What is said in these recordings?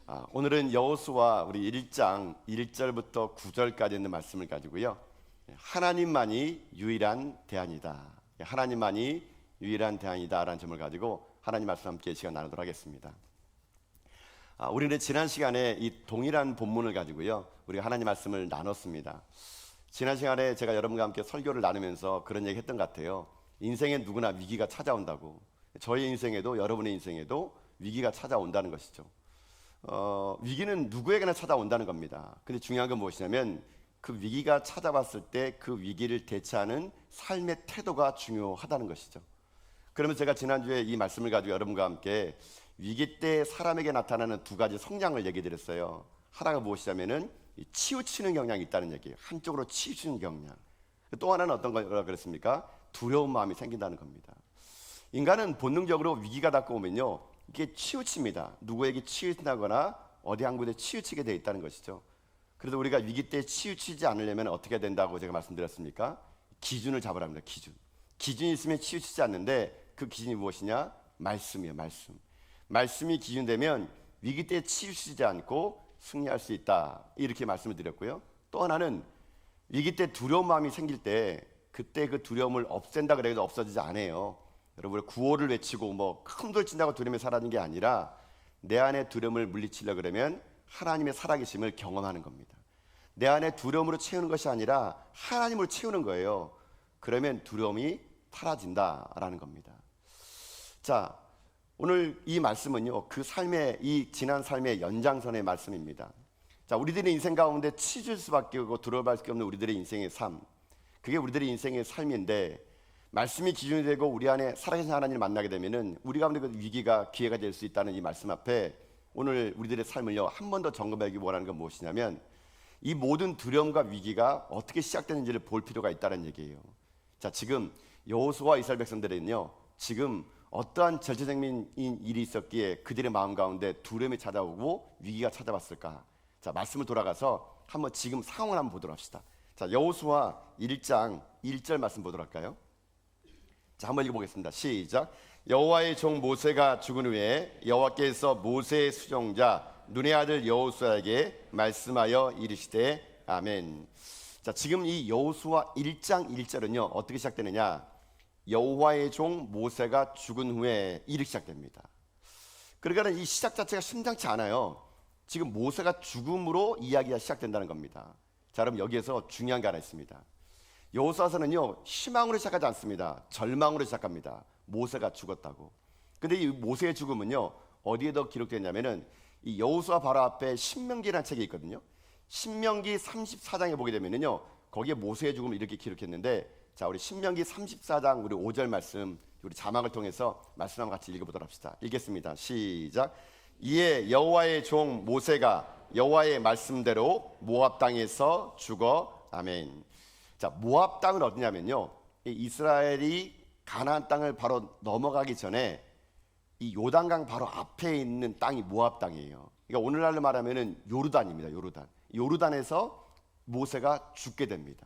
오늘은 여호수아 우리 1장 1절부터 9절까지 있는 말씀을 가지고요. 하나님만이 유일한 대안이다. 하나님만이 유일한 대안이다라는 점을 가지고 하나님 말씀 함께 시간 나누도록 하겠습니다. 우리는 지난 시간에 이 동일한 본문을 가지고요. 우리가 하나님 말씀을 나눴습니다. 지난 시간에 제가 여러분과 함께 설교를 나누면서 그런 얘기 했던 것 같아요. 인생에 누구나 위기가 찾아온다고. 저의 인생에도 여러분의 인생에도 위기가 찾아온다는 것이죠. 위기는 누구에게나 찾아온다는 겁니다. 근데 중요한 건 무엇이냐면 그 위기가 찾아왔을 때 그 위기를 대처하는 삶의 태도가 중요하다는 것이죠. 그러면 제가 지난주에 이 말씀을 가지고 여러분과 함께 위기 때 사람에게 나타나는 두 가지 성향을 얘기 드렸어요. 하나가 무엇이냐면은 치우치는 경향이 있다는 얘기예요. 한쪽으로 치우치는 경향. 또 하나는 어떤 거라 그랬습니까? 두려운 마음이 생긴다는 겁니다. 인간은 본능적으로 위기가 닥쳐오면요, 이게 치우칩니다. 누구에게 치우친다거나 어디 한 곳에 치우치게 되어 있다는 것이죠. 그래서 우리가 위기 때 치우치지 않으려면 어떻게 된다고 제가 말씀드렸습니까? 기준을 잡으라 합니다. 기준이 있으면 치우치지 않는데 그 기준이 무엇이냐? 말씀이에요. 말씀이 기준되면 위기 때 치우치지 않고 승리할 수 있다, 이렇게 말씀을 드렸고요. 또 하나는 위기 때 두려운 마음이 생길 때 그때 그 두려움을 없앤다 그래도 없어지지 않아요. 여러분, 구호를 외치고 큰 돌 친다고 두려움이 사라진 게 아니라 내 안에 두려움을 물리치려 그러면 하나님의 살아계심을 경험하는 겁니다. 내 안에 두려움으로 채우는 것이 아니라 하나님으로 채우는 거예요. 그러면 두려움이 사라진다라는 겁니다. 자, 오늘 이 말씀은요, 그 삶의 이 지난 삶의 연장선의 말씀입니다. 자, 우리들의 인생 가운데 치질 수밖에 없고 두려워할 수밖에 없는 우리들의 인생의 삶, 그게 우리들의 인생의 삶인데, 말씀이 기준이 되고 우리 안에 살아계신 하나님을 만나게 되면은 우리 가운데 그 위기가 기회가 될 수 있다는 이 말씀 앞에 오늘 우리들의 삶을요, 한 번 더 점검하기 원하는 건 무엇이냐면 이 모든 두려움과 위기가 어떻게 시작되는지를 볼 필요가 있다는 얘기예요. 자, 지금 여호수아와 이스라엘 백성들은요, 지금 어떠한 절체절명인 일이 있었기에 그들의 마음 가운데 두려움이 찾아오고 위기가 찾아왔을까? 자, 말씀을 돌아가서 한번 지금 상황을 한번 보도록 합시다. 자, 여호수아 1장 1절 말씀 보도록 할까요? 자, 한번 읽어보겠습니다. 시작. 여호와의 종 모세가 죽은 후에 여호와께서 모세의 수종자 눈의 아들 여호수아에게 말씀하여 이르시되 아멘. 자, 지금 이 여호수아 1장 1절은요 어떻게 시작되느냐? 여호와의 종 모세가 죽은 후에 이렇게 시작됩니다. 그러니까 이 시작 자체가 심상치 않아요. 지금 모세가 죽음으로 이야기가 시작된다는 겁니다. 자, 여러분, 여기에서 중요한 게 하나 있습니다. 여호수아서는요 희망으로 시작하지 않습니다. 절망으로 시작합니다. 모세가 죽었다고. 근데 이 모세의 죽음은요 어디에 더 기록되냐면은 이 여호수아 바로 앞에 신명기라는 책이 있거든요. 신명기 34장에 보게 되면은요 거기에 모세의 죽음을 이렇게 기록했는데, 자, 우리 신명기 34장 우리 5절 말씀 우리 자막을 통해서 말씀 한번 같이 읽어보도록 합시다. 읽겠습니다. 시작. 이에 여호와의 종 모세가 여호와의 말씀대로 모압 땅에서 죽어 아멘. 자, 모압 땅은 어디냐면요, 이스라엘이 가나안 땅을 바로 넘어가기 전에 이 요단강 바로 앞에 있는 땅이 모압 땅이에요. 그러니까 오늘날로 말하면은 요르단입니다. 요르단에서 모세가 죽게 됩니다.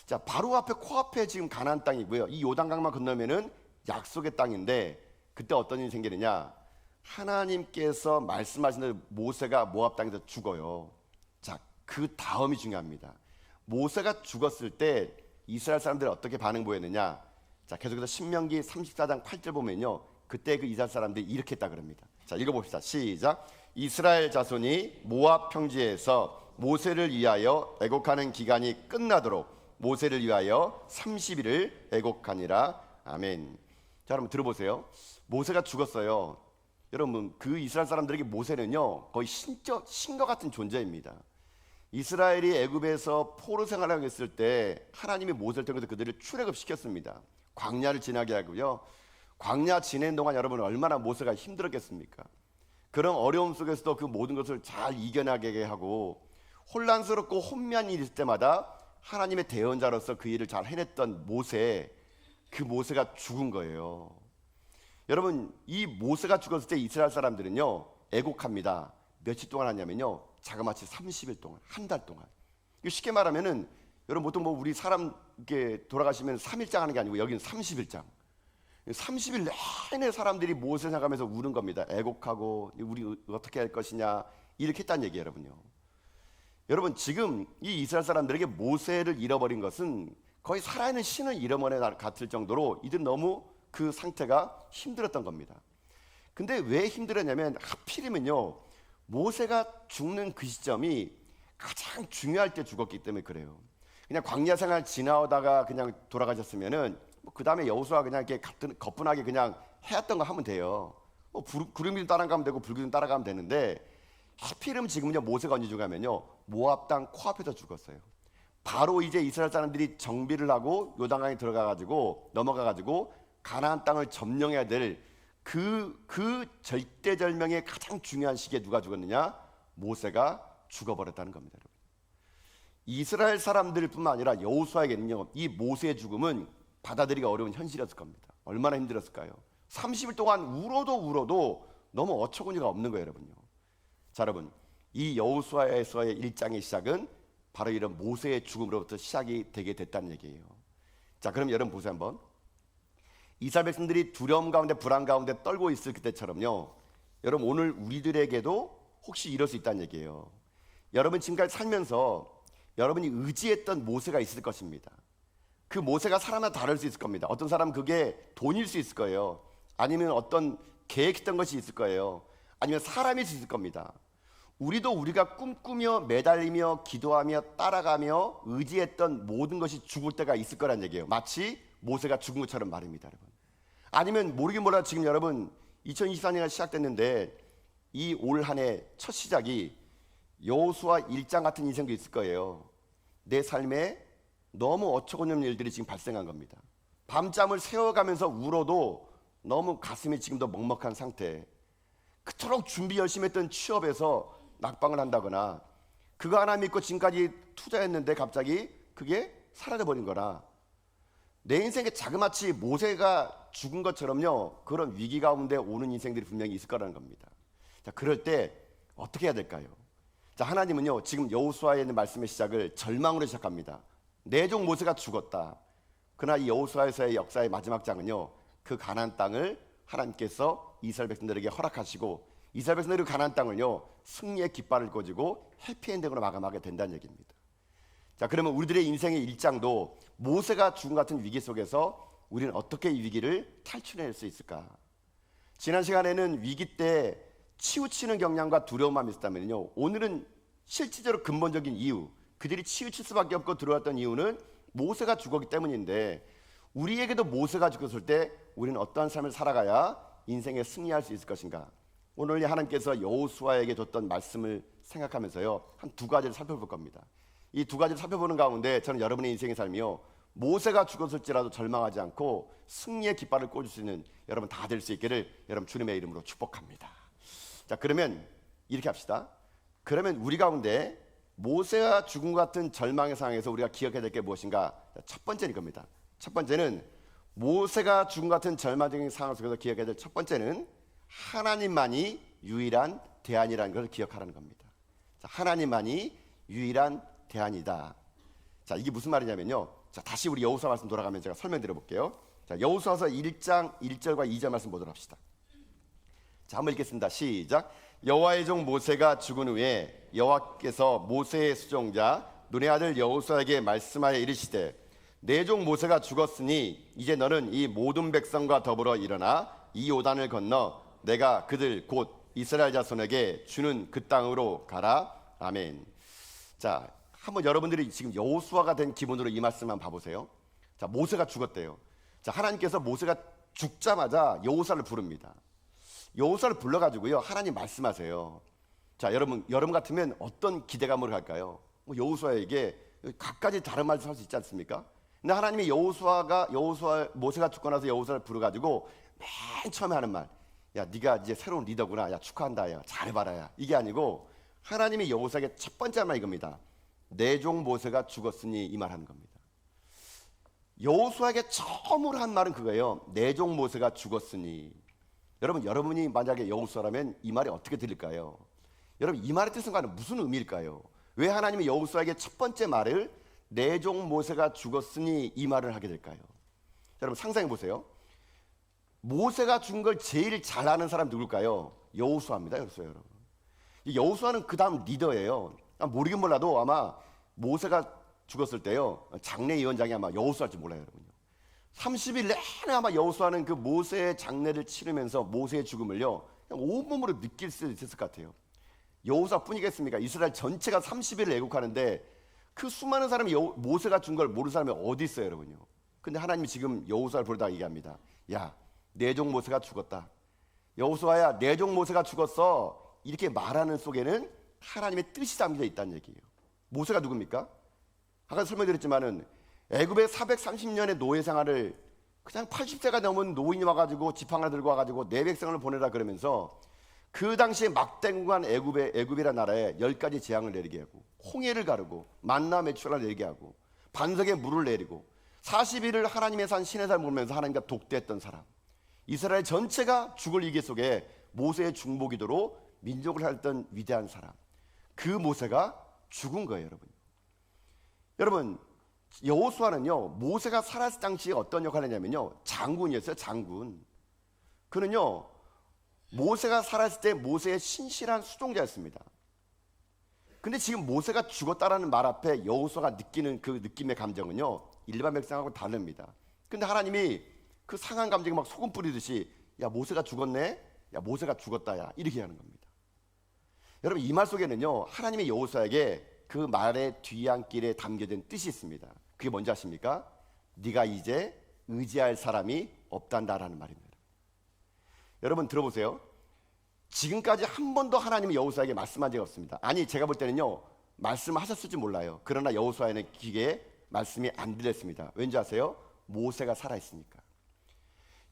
자, 바로 앞에 코앞에 지금 가나안 땅이고요. 이 요단강만 건너면은 약속의 땅인데 그때 어떤 일이 생기느냐? 하나님께서 말씀하신 대로 모세가 모압 땅에서 죽어요. 자, 그 다음이 중요합니다. 모세가 죽었을 때 이스라엘 사람들이 어떻게 반응 보였느냐? 자, 계속해서 신명기 34장 8절 보면요, 그때 그 이스라엘 사람들이 이렇게 했다 그럽니다. 자, 읽어봅시다. 시작. 이스라엘 자손이 모압 평지에서 모세를 위하여 애곡하는 기간이 끝나도록 모세를 위하여 30일을 애곡하니라. 아멘. 자, 여러분 들어보세요. 모세가 죽었어요. 여러분, 그 이스라엘 사람들에게 모세는요 거의 신과 같은 존재입니다. 이스라엘이 애굽에서 포로 생활을 했을 때 하나님이 모세를 통해서 그들을 출애굽시켰습니다. 광야를 지나게 하고요. 광야 지낸 동안 여러분 얼마나 모세가 힘들었겠습니까? 그런 어려움 속에서도 그 모든 것을 잘 이겨나가게 하고 혼란스럽고 혼미한 일이 있을 때마다 하나님의 대언자로서 그 일을 잘 해냈던 모세, 그 모세가 죽은 거예요. 여러분, 이 모세가 죽었을 때 이스라엘 사람들은요 애곡합니다. 며칠 동안 하냐면요, 자그마치 30일 동안, 한 달 동안. 쉽게 말하면은 여러분 보통 우리 사람 이렇게 돌아가시면 3일장 하는 게 아니고 여기는 30일장. 30일 내내 사람들이 모세 생각하면서 우는 겁니다. 애곡하고 우리 어떻게 할 것이냐 이렇게 했다는 얘기예요, 여러분요. 여러분 지금 이 이스라엘 사람들에게 모세를 잃어버린 것은 거의 살아있는 신을 잃어버린 것 같을 정도로 이들은 너무 그 상태가 힘들었던 겁니다. 근데 왜 힘들었냐면 하필이면요, 모세가 죽는 그 시점이 가장 중요할 때 죽었기 때문에 그래요. 그냥 광야 생활 지나오다가 그냥 돌아가셨으면은 그 다음에 여호수아 그냥 이렇게 거뿐하게 그냥 해왔던 거 하면 돼요. 구름기둥 따라가면 되고 불기둥 따라가면 되는데 하필이면 지금은요, 모세가 언제 죽으면요, 모압 땅 코앞에서 죽었어요. 바로 이제 이스라엘 사람들이 정비를 하고 요단강에 들어가가지고 넘어가가지고 가나안 땅을 점령해야 될 그 절대절명의 가장 중요한 시기에 누가 죽었느냐? 모세가 죽어버렸다는 겁니다, 여러분. 이스라엘 사람들뿐만 아니라 여호수아에게는요, 이 모세의 죽음은 받아들이기가 어려운 현실이었을 겁니다. 얼마나 힘들었을까요? 30일 동안 울어도 너무 어처구니가 없는 거예요, 여러분요. 자, 여러분, 이 여호수아에서의 일장의 시작은 바로 이런 모세의 죽음으로부터 시작이 되게 됐다는 얘기예요. 자, 그럼 여러분 보세요 한번. 이스라엘 백성들이 두려움 가운데 불안 가운데 떨고 있을 그때처럼요, 여러분 오늘 우리들에게도 혹시 이럴 수 있다는 얘기예요. 여러분 지금까지 살면서 여러분이 의지했던 모세가 있을 것입니다. 그 모세가 사람마다 다를 수 있을 겁니다. 어떤 사람은 그게 돈일 수 있을 거예요. 아니면 어떤 계획했던 것이 있을 거예요. 아니면 사람일 수 있을 겁니다. 우리가 꿈꾸며 매달리며 기도하며 따라가며 의지했던 모든 것이 죽을 때가 있을 거란 얘기예요. 마치 모세가 죽은 것처럼 말입니다, 여러분. 아니면 모르긴 몰라 지금 여러분 2024년이 시작됐는데 이 올 한 해 첫 시작이 여호수아 1장 같은 인생도 있을 거예요. 내 삶에 너무 어처구니없는 일들이 지금 발생한 겁니다. 밤잠을 새워가면서 울어도 너무 가슴이 지금도 먹먹한 상태. 그토록 준비 열심히 했던 취업에서 낙방을 한다거나 그거 하나 믿고 지금까지 투자했는데 갑자기 그게 사라져버린 거라. 내 인생에 자그마치 모세가 죽은 것처럼요, 그런 위기 가운데 오는 인생들이 분명히 있을 거라는 겁니다. 자, 그럴 때 어떻게 해야 될까요? 자, 하나님은요 지금 여호수아에 있는 말씀의 시작을 절망으로 시작합니다. 내 종 모세가 죽었다. 그러나 이 여호수아에서의 역사의 마지막 장은요, 그 가나안 땅을 하나님께서 이스라엘 백성들에게 허락하시고 이스라엘 백성들이 가나안 땅을요 승리의 깃발을 꽂고 해피엔딩으로 마감하게 된다는 얘기입니다. 자, 그러면 우리들의 인생의 일장도 모세가 죽음 같은 위기 속에서 우리는 어떻게 이 위기를 탈출해낼 수 있을까? 지난 시간에는 위기 때 치우치는 경향과 두려움만 있었다면요, 오늘은 실질적으로 근본적인 이유, 그들이 치우칠 수밖에 없고 들어왔던 이유는 모세가 죽었기 때문인데, 우리에게도 모세가 죽었을 때 우리는 어떠한 삶을 살아가야 인생에 승리할 수 있을 것인가? 오늘 하나님께서 여호수아에게 줬던 말씀을 생각하면서요, 한 두 가지를 살펴볼 겁니다. 이 두 가지를 살펴보는 가운데 저는 여러분의 인생의 삶이요, 모세가 죽었을지라도 절망하지 않고 승리의 깃발을 꽂을 수 있는 여러분 다 될 수 있기를 여러분 주님의 이름으로 축복합니다. 자, 그러면 이렇게 합시다. 그러면 우리 가운데 모세가 죽은 것 같은 절망의 상황에서 우리가 기억해야 될 게 무엇인가? 첫 번째는 이겁니다. 첫 번째는 모세가 죽은 것 같은 절망적인 상황 속에서 기억해야 될 첫 번째는 하나님만이 유일한 대안이라는 것을 기억하라는 겁니다. 자, 하나님만이 유일한 대안이다. 자, 이게 무슨 말이냐면요, 자, 다시 우리 여호수아 말씀 돌아가면 제가 설명드려 볼게요. 자, 여호수아서 1장 1절과 2절 말씀 보도록 합시다. 자, 한번 읽겠습니다. 시작. 여호와의 종 모세가 죽은 후에 여호와께서 모세의 수종자 눈의 아들 여호수아에게 말씀하여 이르시되, 내 종 모세가 죽었으니 이제 너는 이 모든 백성과 더불어 일어나 이 요단을 건너 내가 그들 곧 이스라엘 자손에게 주는 그 땅으로 가라. 아멘. 자, 한번 여러분들이 지금 여호수아가 된 기분으로 이 말씀만 봐보세요. 자, 모세가 죽었대요. 자, 하나님께서 모세가 죽자마자 여호수아를 부릅니다. 여호수아를 불러가지고요, 하나님 말씀하세요. 자, 여러분 같으면 어떤 기대감으로 갈까요? 뭐 여호수아에게 각가지 다른 말씀 할 수 있지 않습니까? 근데 하나님이 모세가 죽고 나서 여호수아를 부르가지고 맨 처음에 하는 말, 야, 네가 이제 새로운 리더구나, 야, 축하한다, 야, 잘해봐라, 야, 이게 아니고 하나님이 여호수아에게 첫 번째 말 이겁니다. 내 종 모세가 죽었으니, 이 말 하는 겁니다. 여호수아에게 처음으로 한 말은 그거예요. 내 종 모세가 죽었으니. 여러분이 만약에 여호수아라면 이 말이 어떻게 들릴까요? 여러분, 이 말의 뜻은 과연 무슨 의미일까요? 왜 하나님이 여호수아에게 첫 번째 말을 내 종 모세가 죽었으니 이 말을 하게 될까요? 여러분 상상해 보세요. 모세가 준 걸 제일 잘 아는 사람 누굴까요? 여호수아입니다. 여러분. 여호수아는 그 다음 리더예요. 모르긴 몰라도 아마 모세가 죽었을 때요, 장례위원장이 아마 여호수아일지 몰라요, 여러분요. 30일 내내 아마 여호수아는 그 모세의 장례를 치르면서 모세의 죽음을요, 그냥 온몸으로 느낄 수 있었을 것 같아요. 여호수아뿐이겠습니까? 이스라엘 전체가 30일을 애국하는데 그 수많은 사람이 모세가 준 걸 모르는 사람이 어디 있어요, 여러분요. 근데 하나님이 지금 여호수아를 부르다가 얘기합니다. 야, 내 종 모세가 죽었다. 여호수아야, 내 종 모세가 죽었어. 이렇게 말하는 속에는 하나님의 뜻이 담겨 있다는 얘기예요. 모세가 누굽니까? 아까 설명드렸지만은 애굽의 430년의 노예 생활을 그냥 80세가 넘은 노인이 와가지고 지팡이를 들고 와가지고 내 백성을 보내라 그러면서 그 당시에 막대국한 애굽이라는 나라에 10가지 재앙을 내리게 하고 홍해를 가르고 만나 메추라를 내리게 하고 반석에 물을 내리고 40일을 하나님의 산 시내산을 보면서 하나님과 독대했던 사람, 이스라엘 전체가 죽을 위기 속에 모세의 중보기도로 민족을 살렸던 위대한 사람, 그 모세가 죽은 거예요, 여러분. 여러분, 여호수아는요, 모세가 살았을 당시에 어떤 역할을 했냐면요, 장군이었어요. 장군. 그는요, 모세가 살았을 때 모세의 신실한 수종자였습니다. 근데 지금 모세가 죽었다라는 말 앞에 여호수아가 느끼는 그 느낌의 감정은요, 일반 백성하고 다릅니다. 근데 하나님이 그 상한 감정에 막 소금 뿌리듯이, 야, 모세가 죽었네? 야, 모세가 죽었다, 야, 이렇게 하는 겁니다. 여러분, 이 말 속에는요, 하나님의 여호수아에게 그 말의 뒤안길에 담겨진 뜻이 있습니다. 그게 뭔지 아십니까? 네가 이제 의지할 사람이 없단다라는 말입니다. 여러분 들어보세요. 지금까지 한 번도 하나님이 여호수아에게 말씀한 적이 없습니다. 아니, 제가 볼 때는요, 말씀하셨을지 몰라요. 그러나 여호수아에는 귀에 말씀이 안 들렸습니다. 왠지 아세요? 모세가 살아있으니까.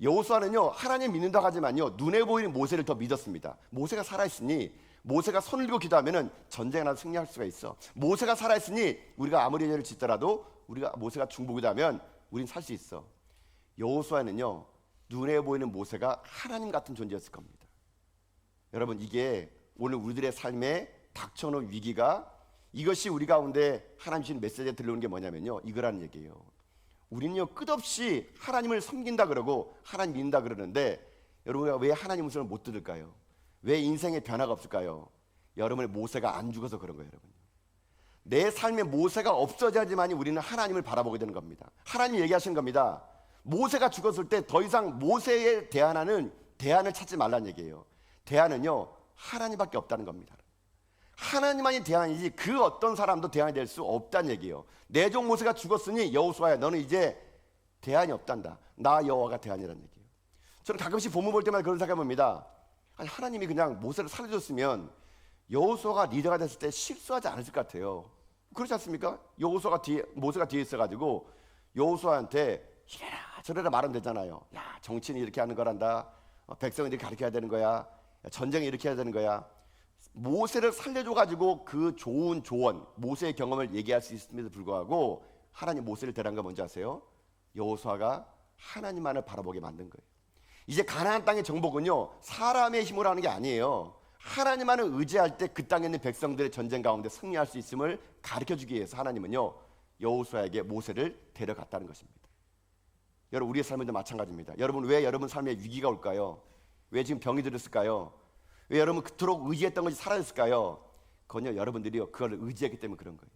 여호수아는요, 하나님 믿는다고 하지만요, 눈에 보이는 모세를 더 믿었습니다. 모세가 살아있으니, 모세가 손을 들고 기도하면 전쟁에 나서 승리할 수가 있어. 모세가 살아있으니 우리가 아무리 죄를 짓더라도 모세가 중보기도하면 우린 살 수 있어. 여호수아는요, 눈에 보이는 모세가 하나님 같은 존재였을 겁니다. 여러분, 이게 오늘 우리들의 삶에 닥쳐놓은 위기가, 이것이 우리 가운데 하나님 주신 메시지에 들려오는 게 뭐냐면요, 이거라는 얘기예요. 우리는요, 끝없이 하나님을 섬긴다 그러고 하나님 믿는다 그러는데, 여러분, 왜 하나님 말씀을 못 들을까요? 왜 인생에 변화가 없을까요? 여러분의 모세가 안 죽어서 그런 거예요, 여러분. 내 삶에 모세가 없어져야지만이 우리는 하나님을 바라보게 되는 겁니다. 하나님이 얘기하시는 겁니다. 모세가 죽었을 때 더 이상 모세에 대안하는 대안을 찾지 말라는 얘기예요. 대안은요, 하나님밖에 없다는 겁니다. 하나님만이 대안이지 그 어떤 사람도 대안이 될 수 없다는 얘기예요. 내 종 모세가 죽었으니 여호수아야, 너는 이제 대안이 없단다. 나 여호와가 대안이라는 얘기예요. 저는 가끔씩 본문 볼 때마다 그런 생각해 봅니다. 아니, 하나님이 그냥 모세를 살려줬으면 여호수아가 리더가 됐을 때 실수하지 않았을 것 같아요. 그렇지 않습니까? 모세가 뒤에 있어가지고 여호수아한테 이래라 저래라 말하면 되잖아요. 야, 정치는 이렇게 하는 거란다. 백성은 이렇게 가르쳐야 되는 거야. 전쟁이 이렇게 해야 되는 거야. 모세를 살려줘가지고 그 좋은 조언, 모세의 경험을 얘기할 수 있음에도 불구하고 하나님 모세를 데려간 거 뭔지 아세요? 여호수아가 하나님만을 바라보게 만든 거예요. 이제 가나안 땅의 정복은요, 사람의 힘으로 하는 게 아니에요. 하나님만을 의지할 때 그 땅에 있는 백성들의 전쟁 가운데 승리할 수 있음을 가르쳐주기 위해서 하나님은요, 여호수아에게 모세를 데려갔다는 것입니다. 여러분, 우리의 삶도 마찬가지입니다. 여러분, 왜 여러분 삶에 위기가 올까요? 왜 지금 병이 들었을까요? 왜 여러분 그토록 의지했던 것이 사라졌을까요? 그건요, 여러분들이요, 그걸 의지했기 때문에 그런 거예요.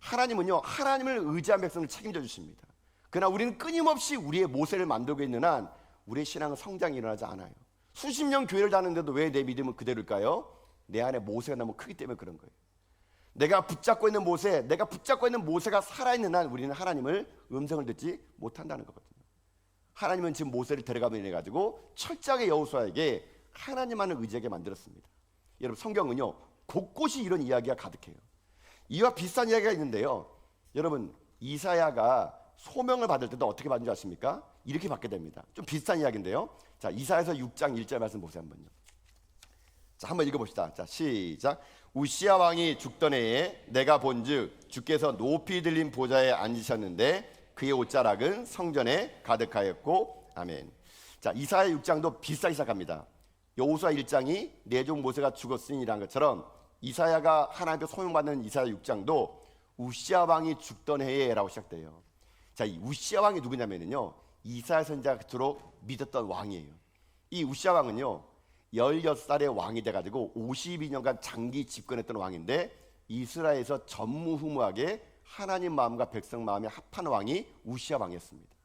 하나님은요, 하나님을 의지한 백성을 책임져 주십니다. 그러나 우리는 끊임없이 우리의 모세를 만들고 있는 한 우리의 신앙은 성장이 일어나지 않아요. 수십 년 교회를 다녔는데도 왜 내 믿음은 그대로일까요? 내 안에 모세가 너무 크기 때문에 그런 거예요. 내가 붙잡고 있는 모세가 살아있는 한 우리는 하나님을 음성을 듣지 못한다는 거거든요. 하나님은 지금 모세를 데려가면 해가지고 철저하게 여호수아에게 하나님만을 의지하게 만들었습니다. 여러분, 성경은요, 곳곳이 이런 이야기가 가득해요. 이와 비슷한 이야기가 있는데요, 여러분, 이사야가 소명을 받을 때도 어떻게 받는 줄 아십니까? 이렇게 받게 됩니다. 좀 비슷한 이야기인데요. 자, 이사야서 6장 1절 말씀 보세요, 한번요. 자, 한번 읽어봅시다. 자, 시작. 우시야 왕이 죽던 해에 내가 본즉 주께서 높이 들린 보좌에 앉으셨는데 그의 옷자락은 성전에 가득하였고, 아멘. 자, 이사야 6장도 비슷하게 시작합니다. 여호수아 1장이 내 종 모세가 죽었으니라는 것처럼 이사야가 하나님께 소명받는 이사야 6장도 우시야 왕이 죽던 해에 라고 시작돼요. 자, 이 우시야 왕이 누구냐면요, 이사야 선지자가 그토록 믿었던 왕이에요. 이 우시야 왕은요 16살의 왕이 돼가지고 52년간 장기 집권했던 왕인데 이스라엘에서 전무후무하게 하나님 마음과 백성 마음이 합한 왕이 우시야 왕이었습니다.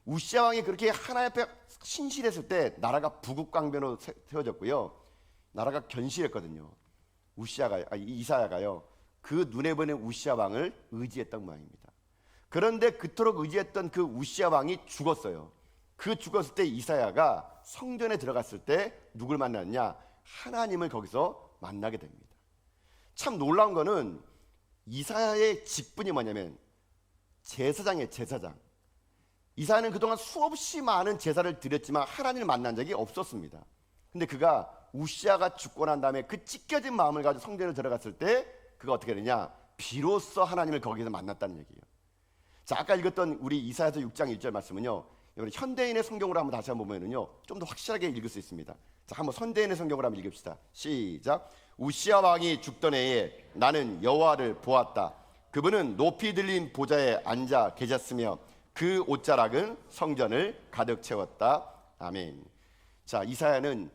우시야 왕이 그렇게 하나님 앞에 신실했을 때 나라가 부국강변으로 세워졌고요. 나라가 견실했거든요. 이사야가요 그 눈에 보이는 우시야 왕을 의지했던 모양입니다. 그런데 그토록 의지했던 그 우시야 왕이 죽었어요. 그 죽었을 때 이사야가 성전에 들어갔을 때 누굴 만났냐? 하나님을 거기서 만나게 됩니다. 참 놀라운 거는 이사야의 직분이 뭐냐면 제사장이에요. 제사장. 이사야는 그동안 수없이 많은 제사를 드렸지만 하나님을 만난 적이 없었습니다. 근데 그가 우시야가 죽고 난 다음에 그 찢겨진 마음을 가지고 성전에 들어갔을 때 그가 어떻게 되냐? 비로소 하나님을 거기서 만났다는 얘기예요. 자, 아까 읽었던 우리 이사야서 6장 1절 말씀은요 현대인의 성경으로 한번 다시 한번 보면은요 좀 더 확실하게 읽을 수 있습니다. 자, 한번 현대인의 성경으로 한번 읽읍시다. 시작. 우시야 왕이 죽던 해에 나는 여호와를 보았다. 그분은 높이 들린 보좌에 앉아 계셨으며 그 옷자락은 성전을 가득 채웠다. 아멘. 자, 이사야는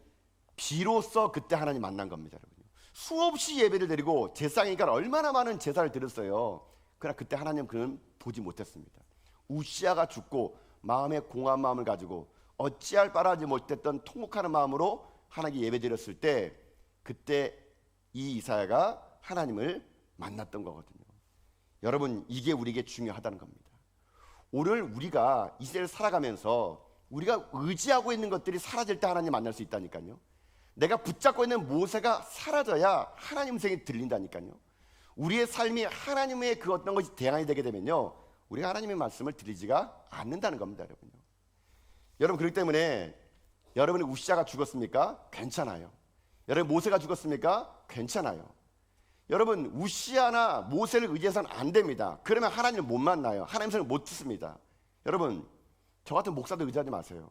비로소 그때 하나님 만난 겁니다, 여러분. 수없이 예배를 드리고 제사장이니까 얼마나 많은 제사를 드렸어요. 그러나 그때 하나님 그는 보지 못했습니다. 우시야가 죽고 마음에 공허한 마음을 가지고 어찌할 바라지 못했던 통곡하는 마음으로 하나님께 예배드렸을 때 그때 이 이사야가 하나님을 만났던 거거든요. 여러분, 이게 우리에게 중요하다는 겁니다. 오늘 우리가 이 세대를 살아가면서 우리가 의지하고 있는 것들이 사라질 때 하나님 만날 수 있다니까요. 내가 붙잡고 있는 모세가 사라져야 하나님 음성이 들린다니까요. 우리의 삶이 하나님의 그 어떤 것이 대안이 되게 되면요 우리가 하나님의 말씀을 들리지가 않는다는 겁니다, 여러분요. 여러분, 그렇기 때문에 여러분이 우시야가 죽었습니까? 괜찮아요. 여러분, 모세가 죽었습니까? 괜찮아요. 여러분, 우시야나 모세를 의지해서는 안 됩니다. 그러면 하나님을 못 만나요. 하나님 소리를 못 듣습니다. 여러분, 저 같은 목사도 의지하지 마세요.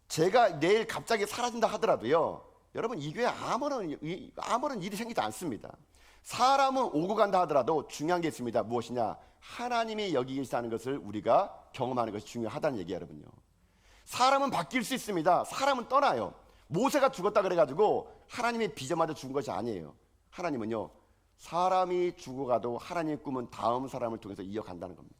제가 내일 갑자기 사라진다 하더라도요 여러분, 이 교회에 아무런 일이 생기지 않습니다. 사람은 오고 간다 하더라도 중요한 게 있습니다. 무엇이냐? 하나님이 여기 계시다는 것을 우리가 경험하는 것이 중요하다는 얘기예요, 여러분요. 사람은 바뀔 수 있습니다. 사람은 떠나요. 모세가 죽었다 그래가지고 하나님의 비전마저 죽은 것이 아니에요. 하나님은요 사람이 죽어가도 하나님의 꿈은 다음 사람을 통해서 이어간다는 겁니다.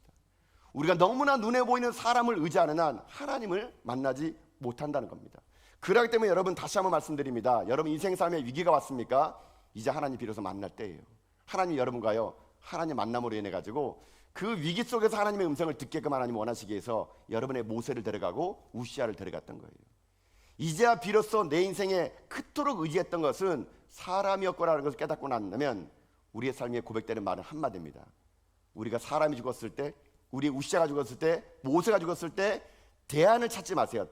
우리가 너무나 눈에 보이는 사람을 의지하는 한 하나님을 만나지 못한다는 겁니다. 그렇기 때문에 여러분, 다시 한번 말씀드립니다. 여러분 인생 삶에 위기가 왔습니까? 이제 하나님 비로소 만날 때예요. 하나님 여러분과요 하나님 만남으로 인해 가지고 그 위기 속에서 하나님의 음성을 듣게끔 하나님 원하시기 위해서 여러분의 모세를 데려가고 우시야를 데려갔던 거예요. 이제야 비로소 내 인생에 그토록 의지했던 것은 사람이었구나라는 것을 깨닫고 난다면 우리의 삶에 고백되는 말은 한마디입니다. 우리가 사람이 죽었을 때, 우리 우시야가 죽었을 때, 모세가 죽었을 때 대안을 찾지 마세요.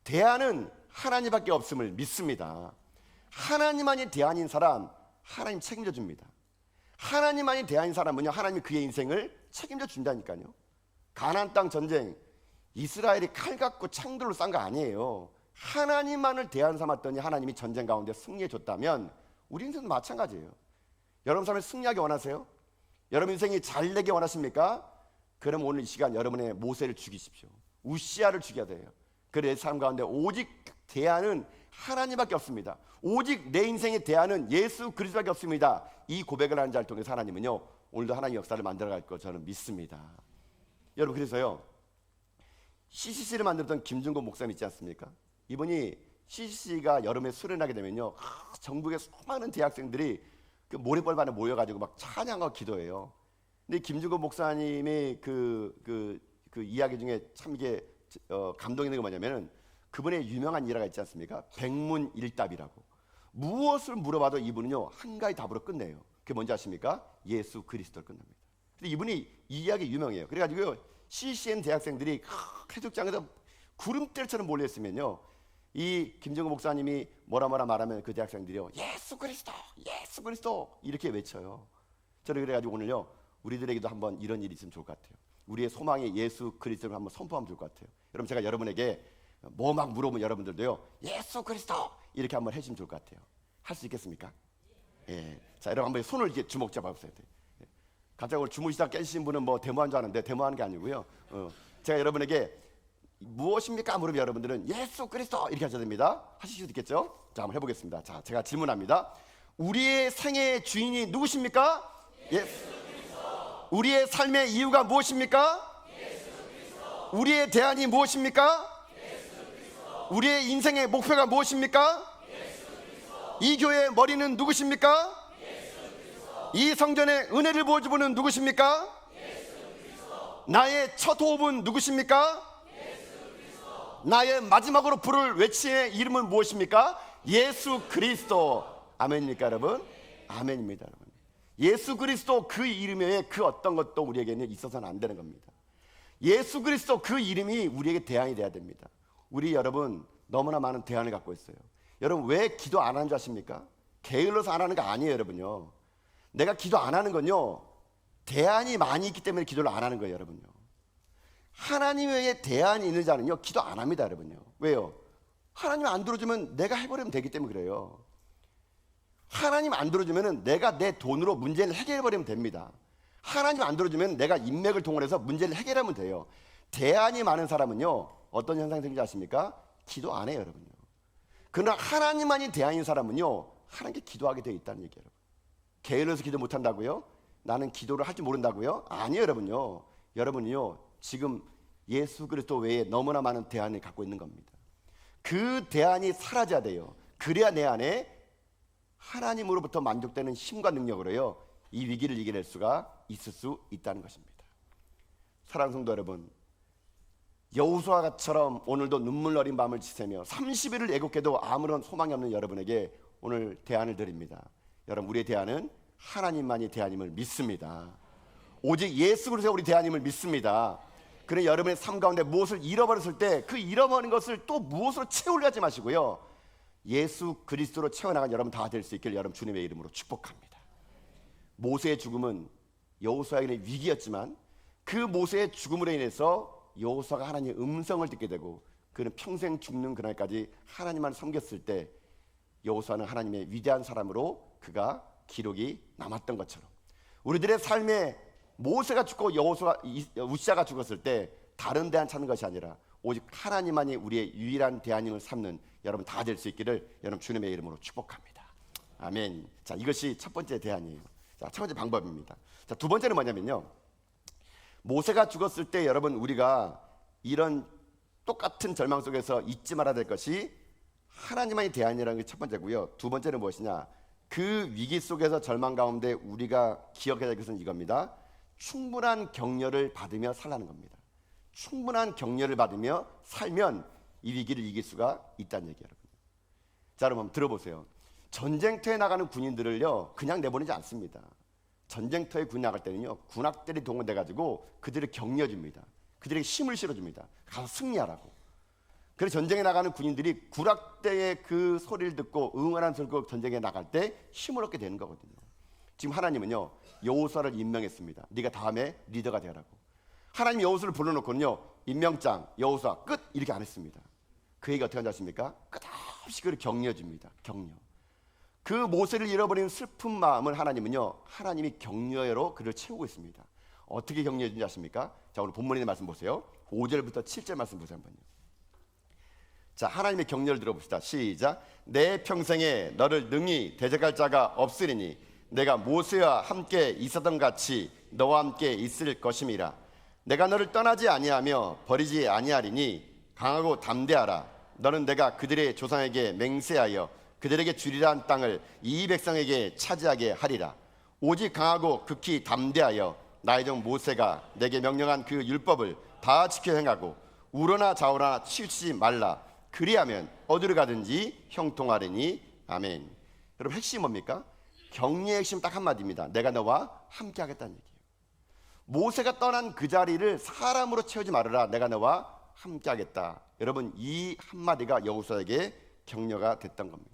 대안은 하나님밖에 없음을 믿습니다. 하나님만이 대안인 사람, 하나님 책임져 줍니다. 하나님만이 대안인 사람은요 하나님이 그의 인생을 책임져 준다니까요. 가나안 땅 전쟁, 이스라엘이 칼 갖고 창들로 싼 거 아니에요. 하나님만을 대안 삼았더니 하나님이 전쟁 가운데 승리해 줬다면 우리 인생도 마찬가지예요. 여러분 삶에 승리하기 원하세요? 여러분 인생이 잘 되기 원하십니까? 그럼 오늘 이 시간 여러분의 모세를 죽이십시오. 우시야를 죽여야 돼요. 그래, 삶 가운데 오직 대안은 하나님밖에 없습니다. 오직 내 인생의 대안은 예수 그리스도밖에 없습니다. 이 고백을 하는 자를 통해서 하나님은요 오늘도 하나님 역사를 만들어갈 거 저는 믿습니다. 여러분, 그래서요 CCC를 만들었던 김준곤 목사님 있지 않습니까? 이분이 CCC가 여름에 수련하게 되면요 전국의 수많은 대학생들이 그 모래벌반에 모여가지고 막 찬양하고 기도해요. 근데 김준곤 목사님의 그 이야기 중에 참 이게 감동 있는 게 뭐냐면은 그분의 유명한 일화가 있지 않습니까? 백문일답이라고. 무엇을 물어봐도 이분은요 한 가지 답으로 끝내요. 그게 뭔지 아십니까? 예수 그리스도를 끝납니다. 근데 이분이 이 이야기 유명해요. 그래가지고 CCM 대학생들이 해수욕장에서 구름대처럼 몰려있으면요 이 김정은 목사님이 뭐라 말하면 그 대학생들이요 예수 그리스도 이렇게 외쳐요. 저는 그래가지고 오늘요 우리들에게도 한번 이런 일이 있으면 좋을 것 같아요. 우리의 소망의 예수 그리스도를 한번 선포하면 좋을 것 같아요. 여러분, 제가 여러분에게 뭐 막 물어보면 여러분들도요 예수 그리스도 이렇게 한번 해주시면 좋을 것 같아요. 할 수 있겠습니까? 예. 자, 여러분 한번 손을 이렇게 주먹 잡아보세요. 갑자기 오늘 주무시다 깨시신 분은 뭐 데모한 줄 아는데 데모하는 게 아니고요. 제가 여러분에게 무엇입니까? 물으면 여러분들은 예수 그리스도 이렇게 하셔야 됩니다. 하실 수 있겠죠? 자, 한번 해보겠습니다. 자, 제가 질문합니다. 우리의 생애의 주인이 누구십니까? 예수 그리스도. 우리의 삶의 이유가 무엇입니까? 예수 그리스도. 우리의 대안이 무엇입니까? 예수 그리스도. 우리의 인생의 목표가 무엇입니까? 예수 그리스도. 이 교회의 머리는 누구십니까? 예수 그리스도. 이 성전의 은혜를 보여주는 누구십니까? 나의 첫 호흡은 누구십니까? 예수 그리스도. 나의 마지막으로 부를 외치의 이름은 무엇입니까? 예수 그리스도. 아멘입니까 여러분? 아멘입니다 여러분. 예수 그리스도 그 이름 외에 그 어떤 것도 우리에게는 있어서는 안 되는 겁니다. 예수 그리스도 그 이름이 우리에게 대안이 돼야 됩니다. 우리 여러분 너무나 많은 대안을 갖고 있어요. 여러분 왜 기도 안 하는 줄 아십니까? 게을러서 안 하는 거 아니에요 여러분요. 내가 기도 안 하는 건요, 대안이 많이 있기 때문에 기도를 안 하는 거예요 여러분요. 하나님 외에 대안이 있는 자는요 기도 안 합니다 여러분요. 왜요? 하나님 안 들어주면 내가 해버리면 되기 때문에 그래요. 하나님 안 들어주면 내가 내 돈으로 문제를 해결해버리면 됩니다. 하나님 안 들어주면 내가 인맥을 동원해서 문제를 해결하면 돼요. 대안이 많은 사람은요 어떤 현상이 생기지 아십니까? 기도 안 해요 여러분요. 그러나 하나님만이 대안인 사람은요 하나님께 기도하게 되어 있다는 얘기예요. 게을러서 기도 못한다고요? 나는 기도를 할 줄 모른다고요? 아니에요 여러분요. 여러분이요 지금 예수 그리스도 외에 너무나 많은 대안을 갖고 있는 겁니다. 그 대안이 사라져야 돼요. 그래야 내 안에 하나님으로부터 만족되는 힘과 능력으로요 이 위기를 이겨낼 수가 있을 수 있다는 것입니다. 사랑하는 성도 여러분, 여호수아처럼 오늘도 눈물 어린 밤을 지새며 30일을 애곡해도 아무런 소망이 없는 여러분에게 오늘 대안을 드립니다. 여러분 우리의 대안은 하나님만이 대안임을 믿습니다. 오직 예수 그리스도가 우리 대안임을 믿습니다. 그래 여러분의 삶 가운데 무엇을 잃어버렸을 때 그 잃어버린 것을 또 무엇으로 채우려 하지 마시고요 예수 그리스도로 채워나간 여러분 다 될 수 있길 여러분 주님의 이름으로 축복합니다. 모세의 죽음은 여호수아에게는 위기였지만 그 모세의 죽음으로 인해서 여호수아가 하나님의 음성을 듣게 되고 그는 평생 죽는 그날까지 하나님만 섬겼을 때 여호수아는 하나님의 위대한 사람으로 그가 기록이 남았던 것처럼 우리들의 삶에 모세가 죽고 우시아가 죽었을 때 다른 대안 찾는 것이 아니라 오직 하나님만이 우리의 유일한 대안임을 삼는 여러분 다 될 수 있기를 여러분 주님의 이름으로 축복합니다. 아멘. 자, 이것이 첫 번째 대안이에요. 자, 첫 번째 방법입니다. 자, 두 번째는 뭐냐면요, 모세가 죽었을 때 여러분 우리가 이런 똑같은 절망 속에서 잊지 말아야 될 것이 하나님만이 대안이라는 게 첫 번째고요. 두 번째는 무엇이냐, 그 위기 속에서 절망 가운데 우리가 기억해야 될 것은 이겁니다. 충분한 격려를 받으며 살라는 겁니다. 충분한 격려를 받으며 살면 이 위기를 이길 수가 있다는 얘기예요. 자, 여러분 들어보세요. 전쟁터에 나가는 군인들을요 그냥 내보내지 않습니다. 전쟁터에 군 나갈 때는요 군악들이 동원돼 가지고 그들을 격려줍니다. 그들에게 힘을 실어줍니다. 가서 승리하라고. 그래서 전쟁에 나가는 군인들이 군악대의 그 소리를 듣고 응원하는 소리로 전쟁에 나갈 때 힘을 얻게 되는 거거든요. 지금 하나님은요 여호수아를 임명했습니다. 네가 다음에 리더가 되라고. 하나님이 여호수아를 불러놓고는요 임명장 여호수아 끝 이렇게 안 했습니다. 그에게 어떻게 한지 아십니까? 끝없이 그를 격려줍니다. 격려. 그 모세를 잃어버린 슬픈 마음을 하나님은요 하나님이 격려로 그를 채우고 있습니다. 어떻게 격려해 준지 아십니까? 자, 오늘 본문의 말씀 보세요. 5절부터 7절 말씀 보세요 한번요. 자, 하나님의 격려를 들어봅시다. 시작. 내 평생에 너를 능히 대적할 자가 없으리니 내가 모세와 함께 있었던 같이 너와 함께 있을 것임이라. 내가 너를 떠나지 아니하며 버리지 아니하리니 강하고 담대하라. 너는 내가 그들의 조상에게 맹세하여 그들에게 주리란 땅을 이 백성에게 차지하게 하리라. 오직 강하고 극히 담대하여 나의 종 모세가 내게 명령한 그 율법을 다 지켜 행하고 우러나 좌우나 치우치지 말라. 그리하면 어디로 가든지 형통하리니. 아멘. 여러분 핵심이 뭡니까? 격려의 핵심 딱 한마디입니다. 내가 너와 함께 하겠다는 얘기예요. 모세가 떠난 그 자리를 사람으로 채우지 말아라. 내가 너와 함께 하겠다. 여러분 이 한마디가 여호수아에게 격려가 됐던 겁니다.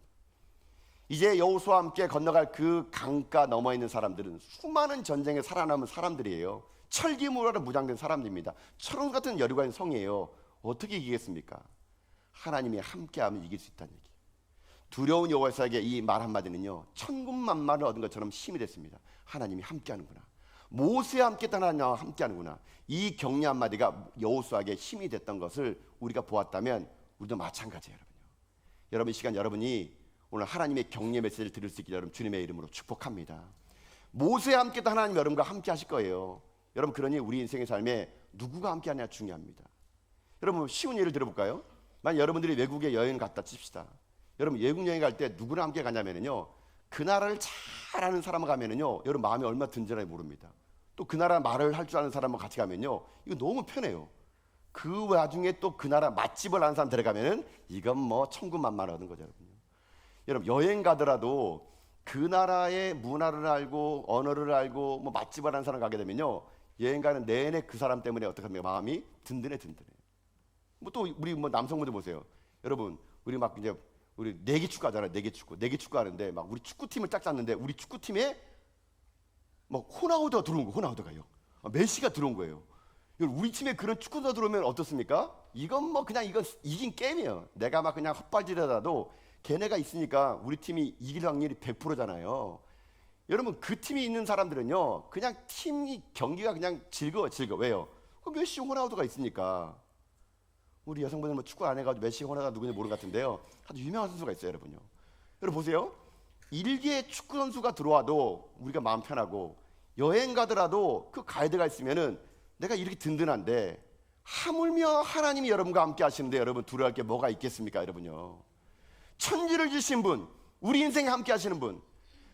이제 여호수아와 함께 건너갈 그 강가 너머에 있는 사람들은 수많은 전쟁에 살아남은 사람들이에요. 철기무화로 무장된 사람들입니다. 철원 같은 여리고 있는 성이에요. 어떻게 이기겠습니까? 하나님이 함께하면 이길 수 있다는 얘기예요. 두려운 여호수아에게 이 말 한마디는요 천군만마를 얻은 것처럼 힘이 됐습니다. 하나님이 함께하는구나. 모세와 함께 떠난 나와 함께하는구나. 이 격려 한마디가 여호수아에게 힘이 됐던 것을 우리가 보았다면 우리도 마찬가지예요, 여러분요. 여러분, 이 시간 여러분이 오늘 하나님의 격려 메시지를 들을 수 있기를 여러분 주님의 이름으로 축복합니다. 모세와 함께 또 하나님 여러분과 함께 하실 거예요. 여러분, 그러니 우리 인생의 삶에 누구가 함께 하냐 중요합니다. 여러분, 쉬운 예를 들어볼까요? 만약 여러분들이 외국에 여행을 갔다 칩시다. 여러분, 외국 여행 갈 때 누구랑 함께 가냐면요, 그 나라를 잘 아는 사람과 가면은요, 여러분 마음이 얼마나 든든한지 모릅니다. 또 그 나라 말을 할 줄 아는 사람과 같이 가면요, 이거 너무 편해요. 그 와중에 또 그 나라 맛집을 아는 사람 데려가면은 이건 뭐 천군만마하는 거죠, 여러분. 여러분, 여행 가더라도 그 나라의 문화를 알고 언어를 알고 뭐 맛집을 아는 사람 가게 되면요, 여행 가는 내내 그 사람 때문에 어떻게 합니까? 마음이 든든해. 뭐 또 우리 뭐 남성분들 보세요. 여러분, 우리 막 이제 우리 내기 축구 하잖아요. 내기 축구 하는데 막 우리 축구팀을 딱 짰는데 우리 축구팀에 뭐 호나우두가 들어온 거예요. 호나우두가요. 메시가 들어온 거예요. 우리 팀에 그런 축구가 들어오면 어떻습니까? 이건 뭐 그냥 이건 이긴 게임이에요. 내가 막 그냥 헛발질하다도 걔네가 있으니까 우리 팀이 이길 확률이 100%잖아요. 여러분, 그 팀이 있는 사람들은요, 그냥 팀이 경기가 그냥 즐거워. 왜요? 그 메시, 호나우두가 있으니까. 우리 여성분들 뭐 축구 안 해가지고 메시, 호나우두가 누군지 모르는 것 같은데요, 아주 유명한 선수가 있어요, 여러분요. 여러분 보세요. 일개 축구 선수가 들어와도 우리가 마음 편하고, 여행 가더라도 그 가이드가 있으면은 내가 이렇게 든든한데, 하물며 하나님이 여러분과 함께 하시는데 여러분 두려워할 게 뭐가 있겠습니까, 여러분요? 천지를 주신 분, 우리 인생에 함께 하시는 분,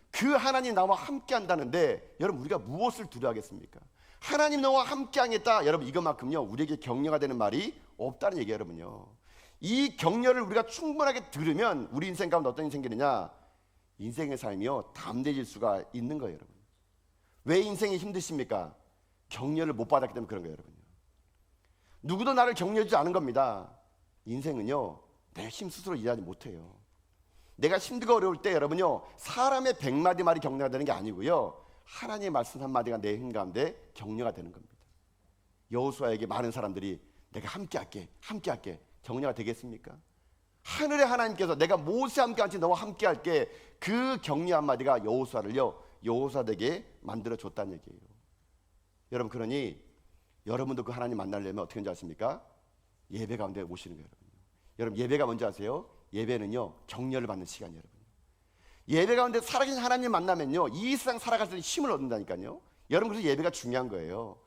그 하나님 나와 함께 한다는데 여러분 우리가 무엇을 두려워하겠습니까? 하나님 너와 함께 하겠다, 여러분 이것만큼요 우리에게 격려가 되는 말이 없다는 얘기예요, 여러분요. 이 격려를 우리가 충분하게 들으면 우리 인생 가운데 어떤 일이 생기느냐, 인생의 삶이요 담대해질 수가 있는 거예요, 여러분. 왜 인생이 힘드십니까? 격려를 못 받았기 때문에 그런 거예요, 여러분요. 누구도 나를 격려해주지 않은 겁니다. 인생은요 내 힘 스스로 이해하지 못해요. 내가 힘들고 어려울 때 여러분요, 사람의 100마디 말이 격려가 되는 게 아니고요, 하나님의 말씀 한마디가 내 힘 가운데 격려가 되는 겁니다. 여호수아에게 많은 사람들이 내가 함께 할게 격려가 되겠습니까? 하늘의 하나님께서 내가 모세와 함께 한지 너와 함께 할게, 그 격려 한마디가 여호수아를요 여호수아에게 만들어 줬다는 얘기예요. 여러분, 그러니 여러분도 그 하나님 만나려면 어떻게 하는지 아십니까? 예배 가운데 오시는 거예요, 여러분. 여러분, 예배가 뭔지 아세요? 예배는요 격려를 받는 시간이에요, 여러분. 예배 가운데 살아계신 하나님 만나면요 이 세상 살아갈 수 있는 힘을 얻는다니까요. 여러분, 그래서 예배가 중요한 거예요.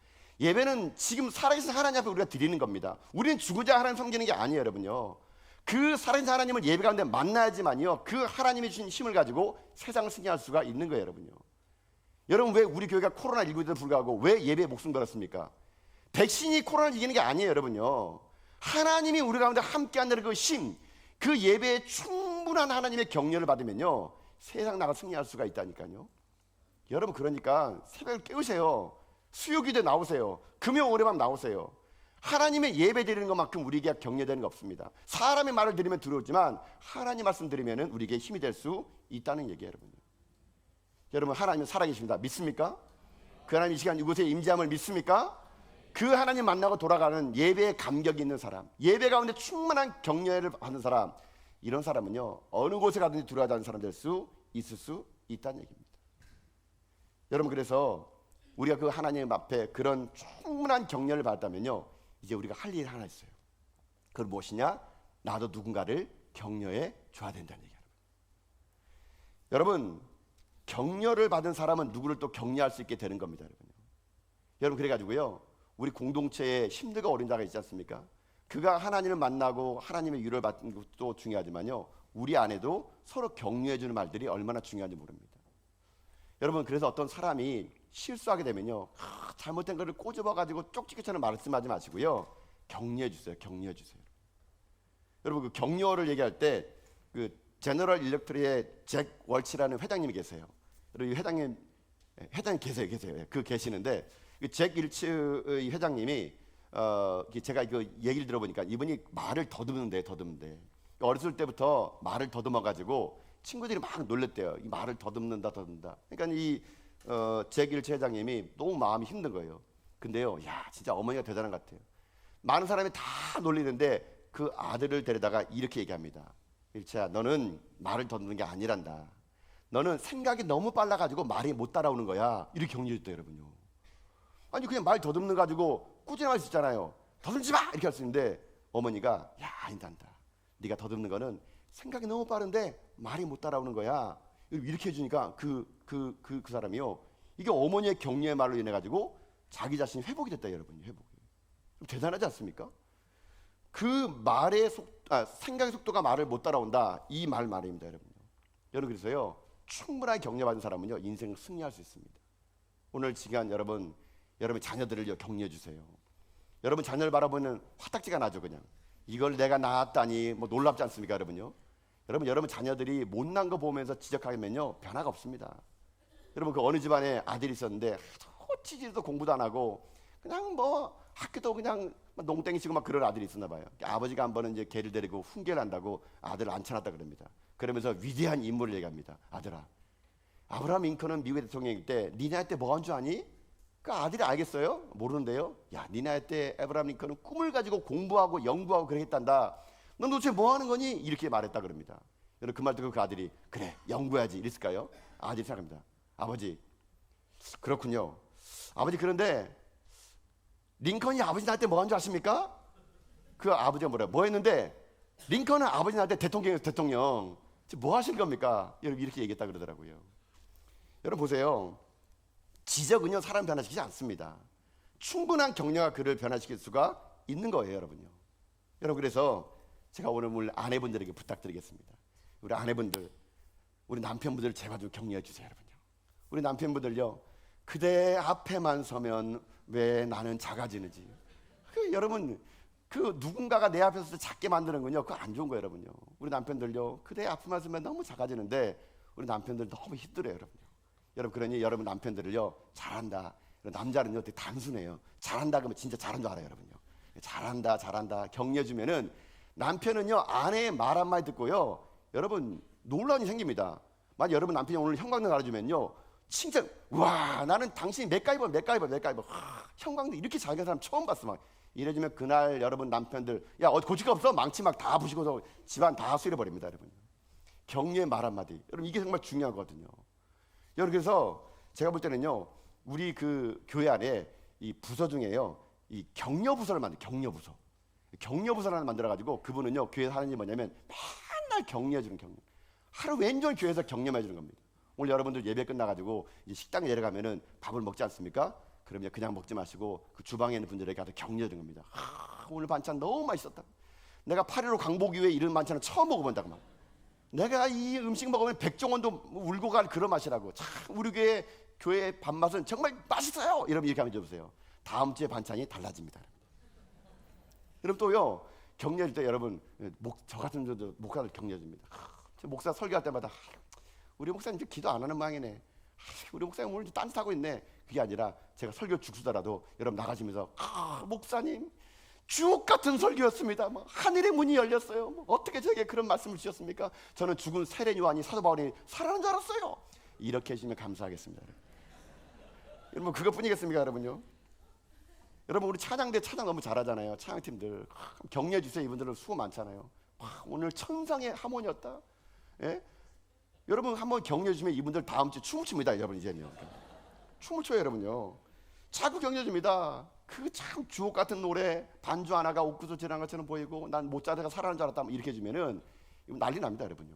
예배는 지금 살아계신 하나님 앞에 우리가 드리는 겁니다. 우리는 죽으자 하나님 섬기는 게 아니에요, 여러분요. 그 살아계신 하나님을 예배 가운데 만나야지만요 그 하나님이 주신 힘을 가지고 세상을 승리할 수가 있는 거예요, 여러분요. 여러분, 왜 우리 교회가 코로나19에도 불구하고 왜 예배에 목숨 걸었습니까? 백신이 코로나를 이기는 게 아니에요, 여러분요. 하나님이 우리 가운데 함께 한다는 그 힘, 그 예배에 충분한 하나님의 격려를 받으면요 세상 나가 승리할 수가 있다니까요. 여러분, 그러니까 새벽에 깨우세요. 수요기도에 나오세요. 금요 오래밤 나오세요. 하나님의 예배 드리는 것만큼 우리에게 격려되는 거 없습니다. 사람의 말을 들으면 두려우지만 하나님 말씀 들으면 우리에게 힘이 될 수 있다는 얘기예요, 여러분. 여러분, 하나님은 살아계십니다. 믿습니까? 그 하나님 이 시간 이곳에 임재함을 믿습니까? 그 하나님 만나고 돌아가는 예배에 감격이 있는 사람, 예배 가운데 충만한 격려를 받는 사람, 이런 사람은요 어느 곳에 가든지 두려워하지 않는 사람 될 수 있을 수 있다는 얘기입니다. 여러분, 그래서 우리가 그 하나님 앞에 그런 충분한 격려를 받았다면요 이제 우리가 할 일이 하나 있어요. 그건 무엇이냐? 나도 누군가를 격려해 줘야 된다는 얘기예요. 여러분, 격려를 받은 사람은 누구를 또 격려할 수 있게 되는 겁니다, 여러분, 그래가지고요 우리 공동체에 힘들고 어린 자가 있지 않습니까? 그가 하나님을 만나고 하나님의 위로를 받는 것도 중요하지만요 우리 안에도 서로 격려해 주는 말들이 얼마나 중요한지 모릅니다. 여러분, 그래서 어떤 사람이 실수하게 되면요 잘못된 것을 꼬집어가지고 쪽지게처럼 말씀하지 마시고요 격려해 주세요. 여러분, 그 격려를 얘기할 때 그 제너럴 일렉트릭의 잭 월치라는 회장님이 계세요. 여러분, 이 회장님 계세요. 그 계시는데 잭 일츠의 회장님이 제가 그 얘기를 들어보니까 이분이 말을 더듬는데 어렸을 때부터 말을 더듬어가지고 친구들이 막 놀랬대요. 이 말을 더듬는다. 그러니까 잭 일츠 회장님이 너무 마음이 힘든 거예요. 근데요, 야 진짜 어머니가 대단한 것 같아요. 많은 사람이 다 놀리는데 그 아들을 데려다가 이렇게 얘기합니다. 일츠야, 너는 말을 더듬는 게 아니란다. 너는 생각이 너무 빨라가지고 말이 못 따라오는 거야. 이렇게 격려했대요, 여러분요. 아니 그냥 말 더듬는 가지고 꾸준할 수 있잖아요. 더듬지 마 이렇게 할 수 있는데 어머니가 야 아니다. 네가 더듬는 거는 생각이 너무 빠른데 말이 못 따라오는 거야. 이렇게 해주니까 그 사람이요. 이게 어머니의 격려의 말로 인해 가지고 자기 자신이 회복이 됐다 여러분. 회복이. 좀 대단하지 않습니까? 그 말의 생각의 속도가 말을 못 따라온다. 이 말입니다 여러분. 여러분 그래서요. 충분하게 격려받은 사람은요 인생을 승리할 수 있습니다. 오늘 시간 여러분 자녀들을 격려해 주세요. 여러분 자녀를 바라보면 화딱지가 나죠. 그냥 이걸 내가 낳았다니 뭐 놀랍지 않습니까 여러분요? 여러분 자녀들이 못난 거 보면서 지적하면요 변화가 없습니다. 여러분 그 어느 집안에 아들이 있었는데 치지도 공부도 안 하고 그냥 뭐 학교도 그냥 농땡이 치고 막 그런 아들이 있었나 봐요. 아버지가 한 번은 이제 걔를 데리고 훈계를 한다고 아들을 앉혀놨다 그럽니다. 그러면서 위대한 인물을 얘기합니다. 아들아, 아브라함 링컨은 미국의 대통령일 때 니네 할 때 뭐 한 줄 아니? 그 아들이 알겠어요? 모르는데요. 야, 니네 할 때 아브라함 링컨은 꿈을 가지고 공부하고 연구하고 그렇게 했단다. 넌 도대체 뭐 하는 거니? 이렇게 말했다 그럽니다. 여러분 그 말 듣고 그 아들이 그래 연구해야지 이랬을까요? 아들이 생각합니다. 아버지 그렇군요. 아버지 그런데 링컨이 아버지 날 때 뭐 한 줄 아십니까? 그 아버지가 뭐 했는데 링컨은 아버지 날 때 대통령이었어요. 대통령. 뭐 하신 겁니까? 여러분 이렇게 얘기했다 그러더라고요. 여러분 보세요. 지적은요 사람 변화시키지 않습니다. 충분한 격려가 그를 변화시킬 수가 있는 거예요 여러분요. 여러분 그래서 제가 오늘 아내분들에게 부탁드리겠습니다. 우리 아내분들 우리 남편분들 제발 좀 격려해 주세요 여러분요. 우리 남편분들요 그대 앞에만 서면 왜 나는 작아지는지. 여러분 그 누군가가 내 앞에서 작게 만드는 건요 그거 안 좋은 거예요 여러분요. 우리 남편들요 그대 앞에만 서면 너무 작아지는데 우리 남편들 너무 힘들어요 여러분요. 여러분 그러니 여러분 남편들을요 잘한다. 남자는요 되게 단순해요. 잘한다 그러면 진짜 잘한 줄 알아요 여러분요. 잘한다 격려해 주면은 남편은요 아내의 말 한마디 듣고요 여러분 놀라운 일이 생깁니다. 만약 여러분 남편이 오늘 형광등 알아주면요 칭찬 와 나는 당신이 맥가이버 형광등 이렇게 잘 가는 사람 처음 봤어. 막 이래주면 그날 여러분 남편들 야 어디 고칠 거 없어? 망치 막 다 부시고서 집안 다 수리해버립니다 여러분. 격려의 말 한마디 여러분 이게 정말 중요하거든요. 여러분 그래서 제가 볼 때는요 우리 그 교회 안에 이 부서 중에요 이 격려 부서를 격려 부서를 하나 만들어 가지고 그분은요 교회에서 하는 일이 뭐냐면 맨날 격려해 주는 격려. 하루 왼종일 교회에서 격려해 주는 겁니다. 오늘 여러분들 예배 끝나가지고 이제 식당에 내려가면은 밥을 먹지 않습니까? 그러면 그냥 먹지 마시고 그 주방에 있는 분들에게 가서 격려해 주는 겁니다. 오늘 반찬 너무 맛있었다. 내가 8.15 강보기회 이런 반찬은 처음 먹어본다고 막. 내가 이 음식 먹으면 백종원도 울고 갈 그런 맛이라고. 참 우리 교회 밥맛은 정말 맛있어요. 여러분 이렇게 하면 해보세요. 다음 주에 반찬이 달라집니다. 여러분 또요 격려할 때 여러분 저 같은 분도 목사를 격려해 줍니다. 목사 설교할 때마다 우리 목사님 이제 기도 안 하는 모양이네. 우리 목사님 오늘 딴짓하고 있네. 그게 아니라 제가 설교 죽수더라도 여러분 나가시면서 목사님 주옥 같은 설교였습니다. 뭐 하늘의 문이 열렸어요. 뭐 어떻게 저에게 그런 말씀을 주셨습니까? 저는 죽은 세례 요한이 사도 바울이 살아난 줄 알았어요. 이렇게 해주시면 감사하겠습니다. 여러분 그것뿐이겠습니까 여러분요? 여러분 우리 찬양대 찬양 너무 잘하잖아요. 찬양팀들 격려해 주세요. 이분들은 수고 많잖아요. 오늘 천상의 하모니였다. 예? 여러분 한번 격려해 주면 이분들 다음 주에 춤을 춥니다. 여러분 이제는요. 춤을 춰요 여러분요. 자꾸 격려해 줍니다. 그 참 주옥 같은 노래 반주 하나가 옥구슬 지나간 것처럼 보이고 난 모짜르가 살아난 줄 알았다 이렇게 해주면은 난리 납니다 여러분요.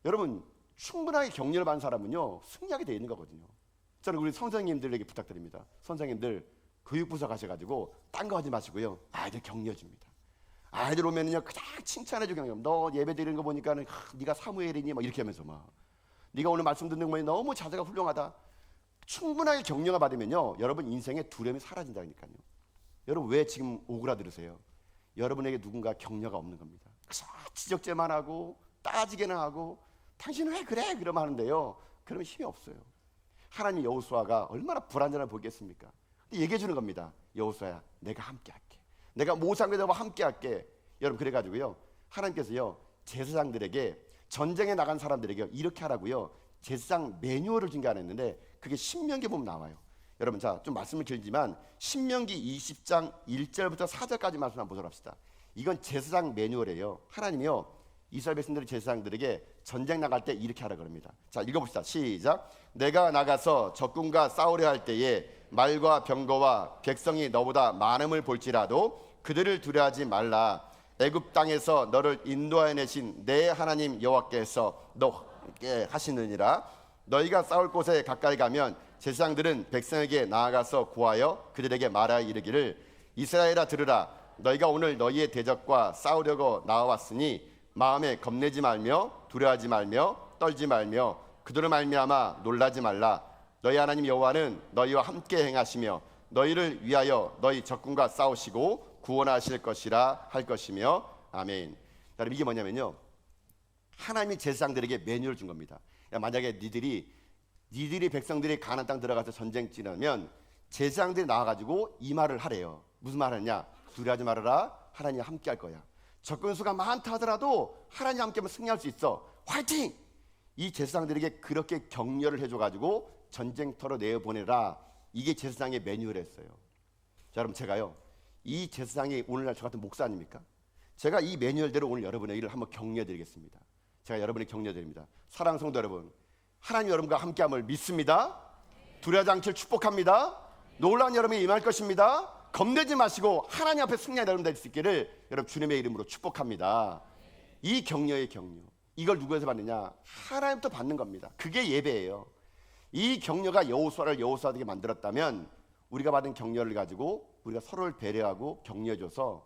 여러분 충분하게 격려를 받는 사람은요 승리하게 돼 있는 거거든요. 저는 우리 선생님들에게 부탁드립니다. 선생님들 교육부서 가셔가지고 딴 거 하지 마시고요 아이들 격려해 줍니다. 아이들 오면은요 그냥 칭찬해주고 격려. 너 예배 드리는 거 보니까는 네가 사무엘이니 막 이렇게 하면서 막 네가 오늘 말씀 듣는 거 보니 너무 자세가 훌륭하다. 충분하게 격려가 받으면요 여러분 인생의 두려움이 사라진다니까요. 여러분 왜 지금 오그라들으세요? 여러분에게 누군가 격려가 없는 겁니다. 지적질만 하고 따지게나 하고 당신은 왜 그래? 그러면 하는데요 그러면 힘이 없어요. 하나님 여호수아가 얼마나 불안전을 보겠습니까? 얘기해 주는 겁니다. 여호수아야 내가 함께 할게. 내가 모상과 너와 함께 할게. 여러분 그래가지고요 하나님께서요 제사장들에게 전쟁에 나간 사람들에게 이렇게 하라고요 제사장 매뉴얼을 준 게 하나 있는데 그게 신명기 보면 나와요. 여러분 자 좀 말씀을 길지만 신명기 20장 1절부터 4절까지 말씀 한번 보도록 합시다. 이건 제사장 매뉴얼이에요. 하나님이요 이스라엘 백성들의 제사장들에게 전쟁 나갈 때 이렇게 하라 그럽니다. 자 읽어봅시다. 시작. 내가 나가서 적군과 싸우려 할 때에 말과 병거와 백성이 너보다 많음을 볼지라도 그들을 두려워하지 말라. 애굽 땅에서 너를 인도하여 내신 내 하나님 여호와께서 너에게 하시느니라. 너희가 싸울 곳에 가까이 가면 제사장들은 백성에게 나아가서 구하여 그들에게 말하여 이르기를 이스라엘아 들으라. 너희가 오늘 너희의 대적과 싸우려고 나와왔으니 마음에 겁내지 말며 두려워하지 말며 떨지 말며 그들을 말미암아 놀라지 말라. 너희 하나님 여호와는 너희와 함께 행하시며 너희를 위하여 너희 적군과 싸우시고 구원하실 것이라 할 것이며 아멘. 여러분 이게 뭐냐면요, 하나님이 제사장들에게 매뉴얼을 준 겁니다. 만약에 니들이 백성들이 가나안 땅 들어가서 전쟁 치르면 제사장들이 나와가지고 이 말을 하래요. 무슨 말 하느냐? 두려워하지 말아라. 하나님이 함께 할 거야. 적군 수가 많다 하더라도 하나님 함께 하면 승리할 수 있어. 화이팅! 이 제사장들에게 그렇게 격려를 해줘가지고 전쟁터로 내어보내라. 이게 제사장의 매뉴얼이었어요. 자, 여러분 제가요, 이 제사장이 오늘날 저 같은 목사 아닙니까? 제가 이 매뉴얼대로 오늘 여러분에게 한번 격려드리겠습니다. 제가 여러분에게 격려드립니다. 사랑하는 성도 여러분, 하나님 여러분과 함께함을 믿습니다. 두려워하지 않기를 축복합니다. 놀라운 여러분이 임할 것입니다. 겁내지 마시고 하나님 앞에 승리하는 여러분 될 수 있기를 여러분 주님의 이름으로 축복합니다. 이 격려의 격려, 이걸 누구에서 받느냐? 하나님부터 받는 겁니다. 그게 예배예요. 이 격려가 여호수아를 여호수아되게 만들었다면 우리가 받은 격려를 가지고 우리가 서로를 배려하고 격려해줘서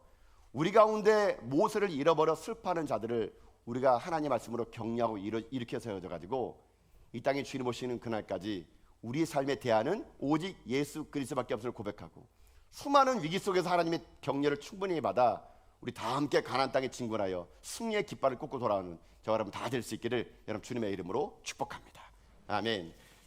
우리 가운데 모세를 잃어버려 슬퍼하는 자들을 우리가 하나님 말씀으로 격려하고 일으켜 세워져가지고 이 땅에 주님 오시는 그날까지 우리의 삶의 대안은 오직 예수 그리스도밖에 없음을 고백하고 수많은 위기 속에서 하나님의 격려를 충분히 받아 우리 다 함께 가나안 땅에 진군하여 승리의 깃발을 꽂고 돌아오는 저와 여러분 다 될 수 있기를 여러분 주님의 이름으로 축복합니다. 아멘.